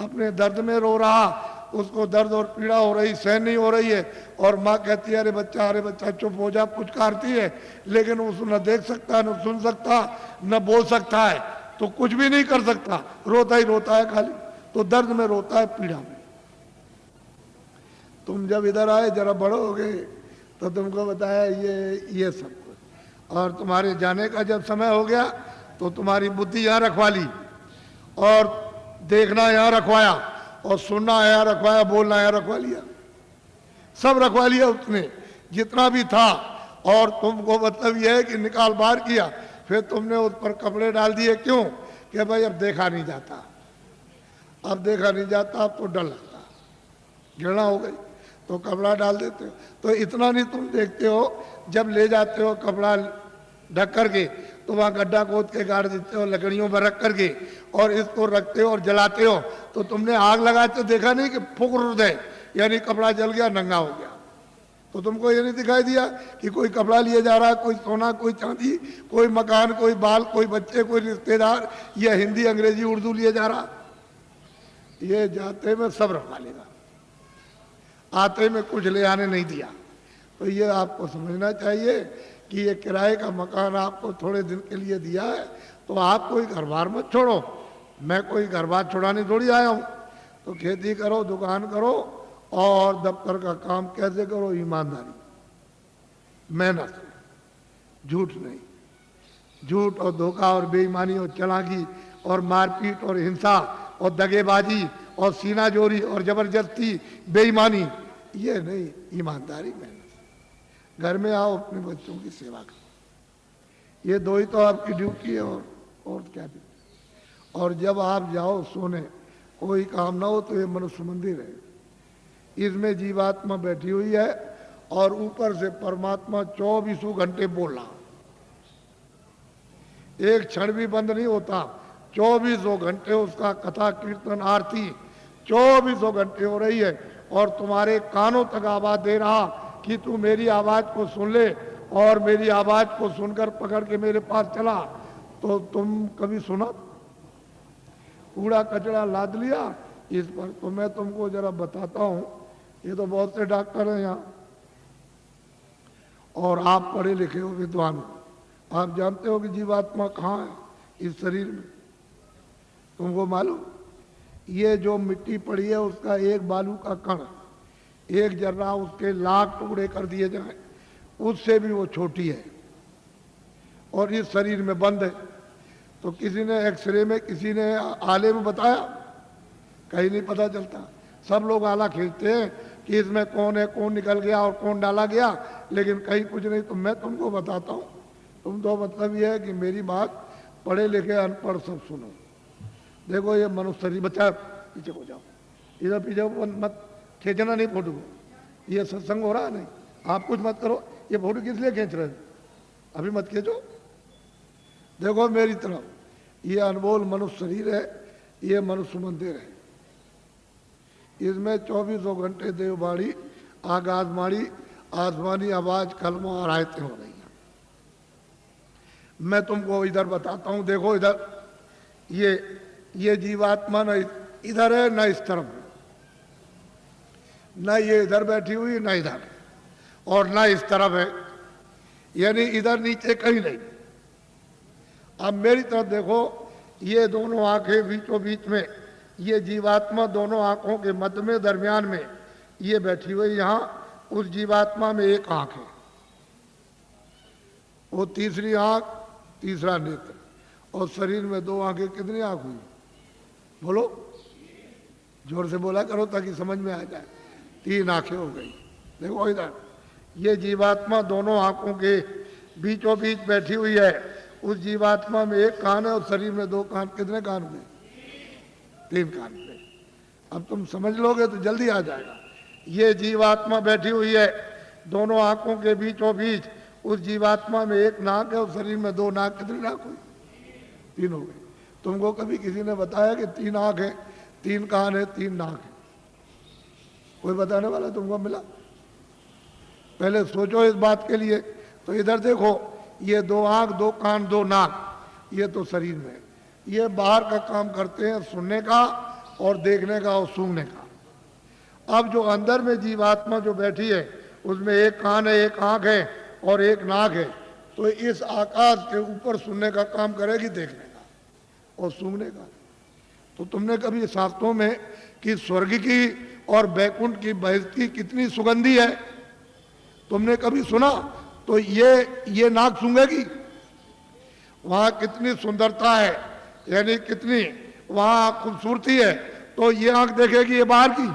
अपने दर्द में रो रहा, उसको दर्द और पीड़ा हो रही, सहन नहीं हो रही है, और माँ कहती है अरे बच्चा चुप हो जा, पुचकारती है, लेकिन उसको न देख सकता, न सुन सकता, न बोल सकता है, तो कुछ भी नहीं कर सकता, रोता ही रोता है खाली। तो दर्द में रोता है, पीड़ा में। तुम जब इधर आए, जरा बड़े हो गए, तो तुमको बताया ये सब कुछ। और तुम्हारे जाने का जब समय हो गया तो तुम्हारी बुद्धि यहाँ रखवा ली, और देखना यहाँ रखवाया, और सुनना यहाँ रखवाया, बोलना यहाँ रखवा लिया, सब रखवा लिया उसने जितना भी था। और तुमको मतलब यह है कि निकाल बाहर किया, फिर तुमने उस पर कपड़े डाल दिए। क्यों? कि भाई अब देखा नहीं जाता, अब देखा नहीं जाता, अब तो डर लगता, घृणा हो गई, तो कपड़ा डाल देते हो। तो इतना नहीं तुम देखते हो, जब ले जाते हो कपड़ा ढक करके, तो वहाँ गड्ढा खोद के गाड़ देते हो, लकड़ियों पर रख करके, और इसको रखते हो और जलाते हो। तो तुमने आग लगाते देखा नहीं कि फुक है, यानी कपड़ा जल गया, नंगा हो गया। तो तुमको ये नहीं दिखाई दिया कि कोई कपड़ा लिए जा रहा है, कोई सोना, कोई चांदी, कोई मकान, कोई बाल, कोई बच्चे, कोई रिश्तेदार, या हिंदी, अंग्रेजी, उर्दू लिए जा रहा। ये जाते में सब रखवा लेगा, आते में कुछ ले आने नहीं दिया। तो ये आपको समझना चाहिए कि ये किराए का मकान आपको थोड़े दिन के लिए दिया है, तो आप कोई घर बार मत छोड़ो। मैं कोई घर बार छुड़ाने थोड़ी आया हूँ। तो खेती करो, दुकान करो, और दफ्तर का काम कैसे करो? ईमानदारी, मेहनत, झूठ नहीं। झूठ और धोखा और बेईमानी और चालाकी और मारपीट और हिंसा और दगेबाजी और सीनाजोरी और जबरदस्ती, बेईमानी, ये नहीं, ईमानदारी, मेहनत। घर में आओ, अपने बच्चों की सेवा करो, ये दो ही तो आपकी ड्यूटी है, और क्या ड्यूटी। और जब आप जाओ सोने, कोई काम ना हो, तो ये मनुष्य मंदिर है, इसमें जीवात्मा बैठी हुई है, और ऊपर से परमात्मा 24 घंटे बोल रहा, एक क्षण भी बंद नहीं होता। 24 घंटे उसका कथा कीर्तन आरती 24 घंटे हो रही है, और तुम्हारे कानों तक आवाज दे रहा कि तू मेरी आवाज को सुन ले, और मेरी आवाज को सुनकर पकड़ के मेरे पास चला। तो तुम कभी सुना? कूड़ा कचरा लाद लिया इस पर। तो मैं तुमको जरा बताता हूं, ये तो बहुत से डॉक्टर हैं यहाँ, और आप पढ़े लिखे हो, विद्वान हो, आप जानते हो कि जीवात्मा कहाँ है इस शरीर में। तुमको मालूम, ये जो मिट्टी पड़ी है उसका एक बालू का कण, एक जर्रा उसके लाख टुकड़े कर दिए जाएं, उससे भी वो छोटी है, और इस शरीर में बंद है। तो किसी ने एक्सरे में, किसी ने आले में बताया, कहीं नहीं पता चलता। सब लोग आला खींचते हैं कि इसमें कौन है, कौन निकल गया और कौन डाला गया, लेकिन कहीं कुछ नहीं। तो मैं तुमको बताता हूँ, तुम तो मतलब ये है कि मेरी बात पढ़े लिखे अनपढ़ सब सुनो। देखो ये मनुष्य शरीर, बच्चा पीछे हो जाओ, इधर पीछे मत खींचना नहीं फोटो को, ये सत्संग हो रहा है नहीं, आप कुछ मत करो। ये फोटो किस लिए खींच रहे हो? अभी मत खींचो। देखो मेरी तरफ, ये अनमोल मनुष्य शरीर है, ये मनुष्य मंदिर है, इसमें 24 घंटे देववाणी, आगाजवाणी, आसमानी आवाज, कलमा और आयतें हो रही हैं। मैं तुमको इधर बताता हूँ, देखो इधर, ये जीवात्मा न इधर है न इस तरफ, न ये इधर बैठी हुई, न इधर, और न इस तरफ है, यानी इधर नीचे कहीं नहीं। अब मेरी तरफ देखो, ये दोनों आंखें बीचों बीच में, ये जीवात्मा दोनों आंखों के मध्य में, दरमियान में ये बैठी हुई। यहाँ उस जीवात्मा में एक आंख है, वो तीसरी आंख, तीसरा नेत्र, और शरीर में 2 आंखें। कितनी आंख हुई? बोलो, जोर से बोला करो ताकि समझ में आ जाए। 3 आंखें हो गई। देखो इधर, ये जीवात्मा दोनों आंखों के बीचों बीच बैठी हुई है। उस जीवात्मा में एक कान है और शरीर में 2 कान। कितने कान हुए? 3 कान हुए। अब तुम समझ लोगे तो जल्दी आ जाएगा। ये जीवात्मा बैठी हुई है दोनों आंखों के बीचों बीच। उस जीवात्मा में एक नाक है और शरीर में 2 नाक। कितनी नाक हुई? 3 हो गई। तुमको कभी किसी ने बताया कि 3 आंख है, 3 कान है, 3 नाक है? कोई बताने वाला तुमको मिला? पहले सोचो इस बात के लिए। तो इधर देखो, ये 2 आंख, 2 कान, 2 नाक, ये तो शरीर में। ये बाहर का काम करते हैं, सुनने का, और देखने का और सूंघने का। अब जो अंदर में जीवात्मा जो बैठी है उसमें एक कान है, एक आंख है और एक नाक है, तो इस आकाश के ऊपर सुनने का काम करेगी, देखने का और सूंघने का। तो तुमने कभी शास्त्रों में कि स्वर्ग की और बैकुंठ की बहिष्ठ की कितनी सुगंधी है तुमने कभी सुना? तो ये नाक सूंघेगी, वहां कितनी सुंदरता है, यानी कितनी वहां खूबसूरती है, तो ये आंख देखेगी ये बाहर की।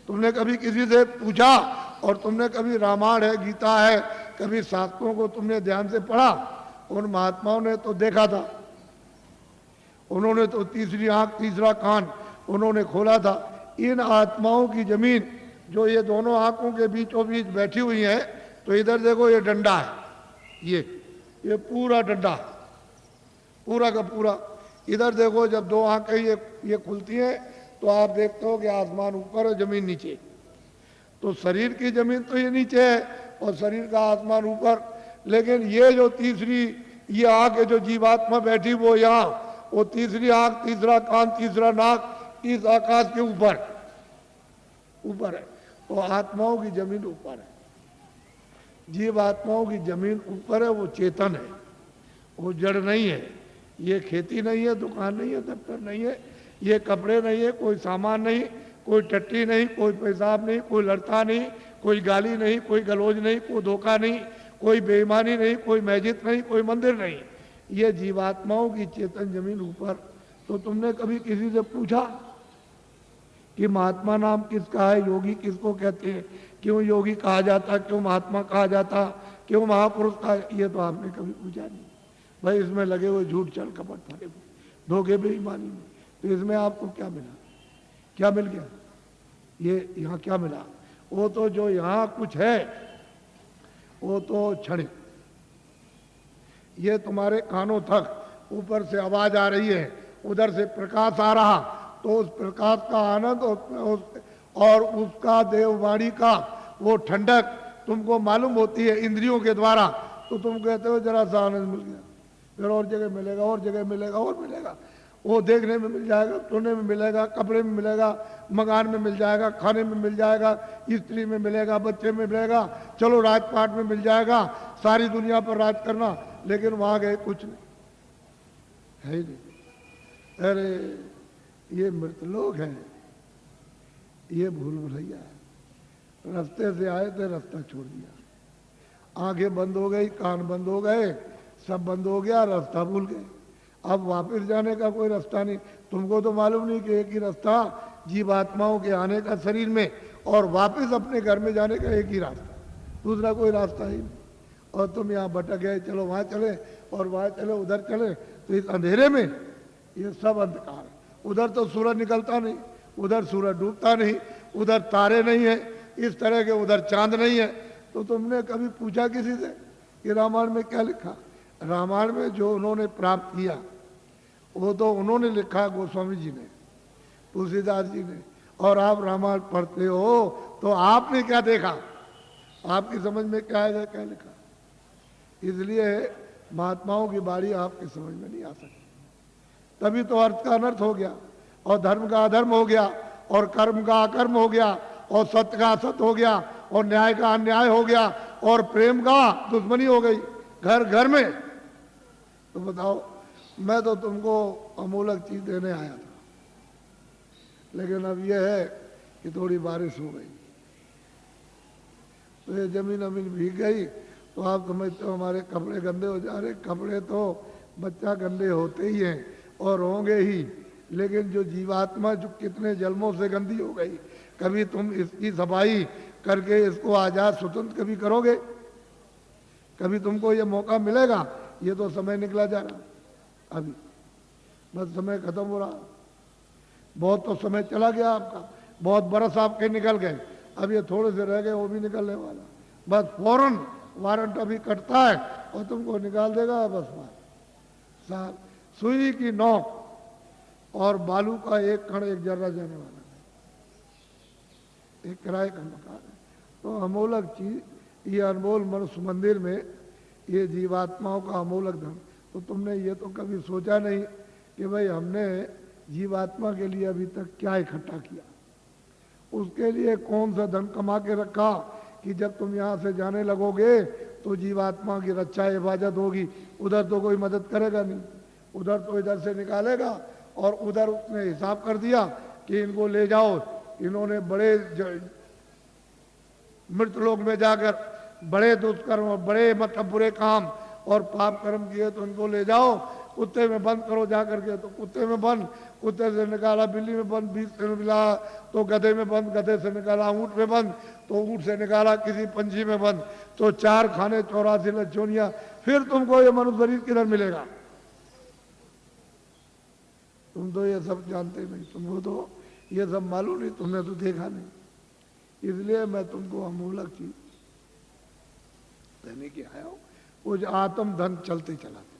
तुमने कभी किसी से पूछा और तुमने कभी रामायण है, गीता है, कभी शास्त्रों को तुमने ध्यान से पढ़ा? उन महात्माओं ने तो देखा था, उन्होंने तो तीसरी आंख तीसरा कान उन्होंने खोला था। इन आत्माओं की जमीन जो ये दोनों आंखों के बीचों बीच बैठी हुई है, तो इधर देखो ये डंडा है, ये पूरा डंडा पूरा का पूरा। इधर देखो जब दो आंखें ये खुलती हैं तो आप देखते हो कि आसमान ऊपर है, जमीन नीचे। तो शरीर की जमीन तो ये नीचे है और शरीर का आसमान ऊपर, लेकिन ये जो तीसरी ये आंख है जो जीवात्मा बैठी वो यहाँ, वो तीसरी आंख तीसरा कान तीसरा नाक इस आकाश के ऊपर है। तो आत्माओं की जमीन ऊपर है, जीवात्माओं की जमीन ऊपर है, वो चेतन है, वो जड़ नहीं है। ये खेती नहीं है, दुकान नहीं है, दफ्तर नहीं है, ये कपड़े नहीं है, कोई सामान नहीं, कोई टट्टी नहीं, कोई पेशाब नहीं, कोई लड़ता नहीं, कोई गाली नहीं, कोई गलोज नहीं, कोई धोखा नहीं, कोई बेईमानी नहीं, कोई मस्जिद नहीं, कोई मंदिर नहीं। ये जीवात्माओं की चेतन जमीन ऊपर। तो तुमने कभी किसी से पूछा कि महात्मा नाम किसका है, योगी किसको कहते हैं, क्यों योगी कहा जाता, क्यों महात्मा कहा जाता, क्यों महापुरुष कहा? ये तो आपने कभी पूछा नहीं। भाई इसमें लगे हुए झूठ चल कपट भरे हुए धोखे बेईमानी में, तो इसमें आपको क्या मिला? क्या मिल गया? ये यहाँ क्या मिला? वो तो जो यहाँ कुछ है वो तो क्षणिक। ये तुम्हारे कानों तक ऊपर से आवाज आ रही है, उधर से प्रकाश आ रहा, तो उस प्रकाश का आनंद और उसका देववाणी का वो ठंडक तुमको मालूम होती है इंद्रियों के द्वारा, तो तुम कहते हो जरा सा आनंद मिल गया, फिर और जगह मिलेगा, और जगह मिलेगा, और मिलेगा। वो देखने में मिल जाएगा, सुनने में मिलेगा, कपड़े में मिलेगा, मकान में मिल जाएगा, खाने में मिल जाएगा, स्त्री में मिलेगा, बच्चे में मिलेगा, चलो राजपाट में मिल जाएगा, सारी दुनिया पर राज करना। लेकिन वहां गए कुछ नहीं है ही नहीं। अरे ये मृतलोक है, ये भूल भुलैया है। रास्ते से आए थे, रास्ता छोड़ दिया, आंखें बंद हो गई, कान बंद हो गए, सब बंद हो गया, रास्ता भूल गए। अब वापस जाने का कोई रास्ता नहीं। तुमको तो मालूम नहीं कि एक ही रास्ता जीवात्माओं के आने का शरीर में और वापस अपने घर में जाने का एक ही रास्ता, दूसरा कोई रास्ता ही नहीं। और तुम यहाँ भटक गए, चलो वहाँ चले और वहाँ चले, उधर चले, तो इस अंधेरे में ये सब अंधकार है। उधर तो सूरज निकलता नहीं, उधर सूरज डूबता नहीं, उधर तारे नहीं है, इस तरह के उधर चांद नहीं है। तो तुमने कभी पूछा किसी से कि रामायण में क्या लिखा? रामायण में जो उन्होंने प्राप्त किया वो तो उन्होंने लिखा, गोस्वामी जी ने, तुलसीदास जी ने। और आप रामायण पढ़ते हो तो आपने क्या देखा? आपकी समझ में क्या आएगा, क्या लिखा? इसलिए महात्माओं की बारी आपकी समझ में नहीं आ सकती। तभी तो अर्थ का अनर्थ हो गया, और धर्म का अधर्म हो गया, और कर्म का अकर्म हो गया, और सत्य का असत्य हो गया, और न्याय का अन्याय हो गया, और प्रेम का दुश्मनी हो गई घर घर में। तो बताओ, मैं तो तुमको अमूलक चीज देने आया था, लेकिन अब यह है कि थोड़ी बारिश हो गई तो ये जमीन अमीन भीग गई, तो आप समझते हो हमारे कपड़े गंदे हो जा रहे। कपड़े तो बच्चा गंदे होते ही हैं और होंगे ही, लेकिन जो जीवात्मा जो कितने जन्मों से गंदी हो गई, कभी तुम इसकी सफाई करके इसको आजाद स्वतंत्र कभी करोगे? कभी तुमको ये मौका मिलेगा? ये तो समय निकला जा रहा, अभी बस समय खत्म हो रहा। बहुत तो समय चला गया आपका, बहुत बरस आपके निकल गए, अब ये थोड़े से रह गए, वो भी निकलने वाला। बस फौरन वारंट अभी कटता है और तुमको निकाल देगा। बस साहब, सुई की नोक और बालू का एक कण एक जर्रा जाने वाला है, एक किराए का मकान है। तो अमूलक चीज, ये अनमोल मनुष्य मंदिर में ये जीवात्माओं का अमूलक धन। तो तुमने ये तो कभी सोचा नहीं कि भाई हमने जीवात्मा के लिए अभी तक क्या इकट्ठा किया, उसके लिए कौन सा धन कमा के रखा कि जब तुम यहाँ से जाने लगोगे तो जीवात्मा की रक्षा हिफाजत होगी। उधर तो कोई मदद करेगा नहीं, उधर तो इधर से निकालेगा। और उधर उसने हिसाब कर दिया कि इनको ले जाओ, इन्होंने बड़े मृत लोक में जाकर बड़े दुष्कर्म और बड़े मतलब बुरे काम और पाप कर्म किए, तो इनको ले जाओ कुत्ते में बंद करो जा करके। तो कुत्ते में बंद, कुत्ते से निकाला बिल्ली में बंद, बीच से मिला तो गधे में बंद, गधे से निकाला ऊँट में बंद, तो ऊँट से निकाला किसी पंछी में बंद, तो 4 खाने 84 लज्जोनियाँ। फिर तुमको ये मनुष्य शरीर किधर मिलेगा? तुम तो ये सब जानते नहीं, तुमको तो ये सब मालूम नहीं, तुमने तो देखा नहीं। इसलिए मैं तुमको अमूलक चीज देने के आया हूँ। कुछ आत्म धन चलते चलाते,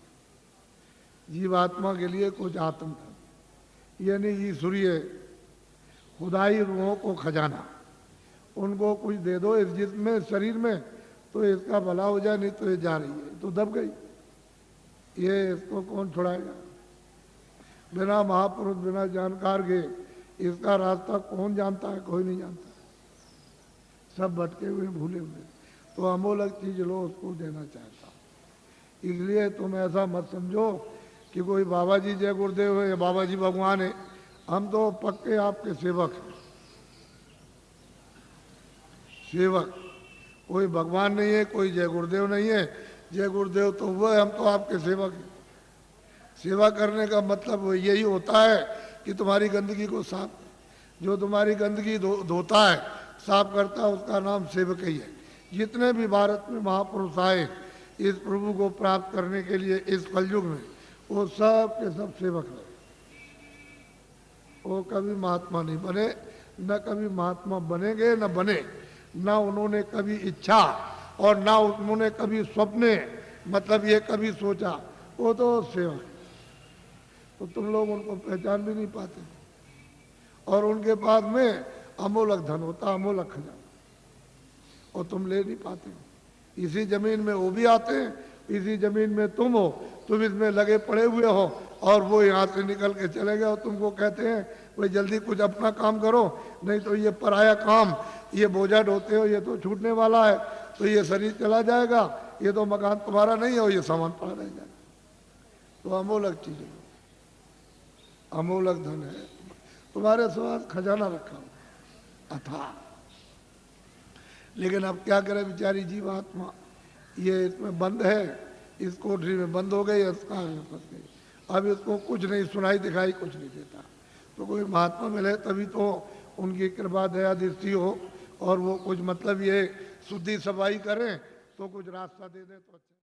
जीवात्मा के लिए कुछ आत्म धन यानी ईश्वरीय खुदाई रूहों को खजाना, उनको कुछ दे दो इस जिसमें शरीर में, तो इसका भला हो जाए, नहीं तो ये जा रही है तो दब गई, ये इसको कौन छुड़ाएगा? बिना महापुरुष बिना जानकार के इसका रास्ता कौन जानता है? कोई नहीं जानता, सब भटके हुए भूले हुए। तो अमूलक चीज लो, उसको देना चाहता हूँ। इसलिए तुम ऐसा मत समझो कि कोई बाबा जी जय गुरुदेव है या बाबा जी भगवान है। हम तो पक्के आपके सेवक हैं, सेवक। कोई भगवान नहीं है, कोई जय गुरुदेव नहीं है। जय गुरुदेव तो वो है, हम तो आपके सेवक हैं। सेवा करने का मतलब यही होता है कि तुम्हारी गंदगी को साफ, जो तुम्हारी गंदगी धोता है, साफ करता है, उसका नाम सेवक ही है। जितने भी भारत में महापुरुष आए इस प्रभु को प्राप्त करने के लिए इस कलयुग में, वो सब के सब सेवक रहे। वो कभी महात्मा नहीं बने, न कभी महात्मा बनेंगे, न बने, न उन्होंने कभी इच्छा और न उन्होंने कभी स्वप्ने मतलब ये कभी सोचा। वो तो सेवक, तो तुम लोग उनको पहचान भी नहीं पाते। और उनके पास में अमूलक धन होता, अमूलक खजाना, और तुम ले नहीं पाते। इसी जमीन में वो भी आते हैं, इसी जमीन में तुम हो, तुम इसमें लगे पड़े हुए हो, और वो यहाँ से निकल के चले गए और तुमको कहते हैं भाई जल्दी कुछ अपना काम करो, नहीं तो ये पराया काम, ये बोझा ढोते हो, ये तो छूटने वाला है, तो ये शरीर चला जाएगा, ये तो मकान तुम्हारा नहीं है, ये सामान पड़ा रह जाएगा। तो अमूलक चीज है, अमूलक धन है, तुम्हारे साथ खजाना रखा हो अथाह। लेकिन अब क्या करे बेचारी जीवात्मा, ये इसमें बंद है, इस कोठरी में बंद हो गई, इसका फंस गई। अब इसको कुछ नहीं सुनाई दिखाई, कुछ नहीं देता। तो कोई महात्मा मिले तभी तो उनकी कृपा दया दृष्टि हो, और वो कुछ मतलब ये शुद्धि सफाई करें तो कुछ रास्ता दे दे तो अच्छा।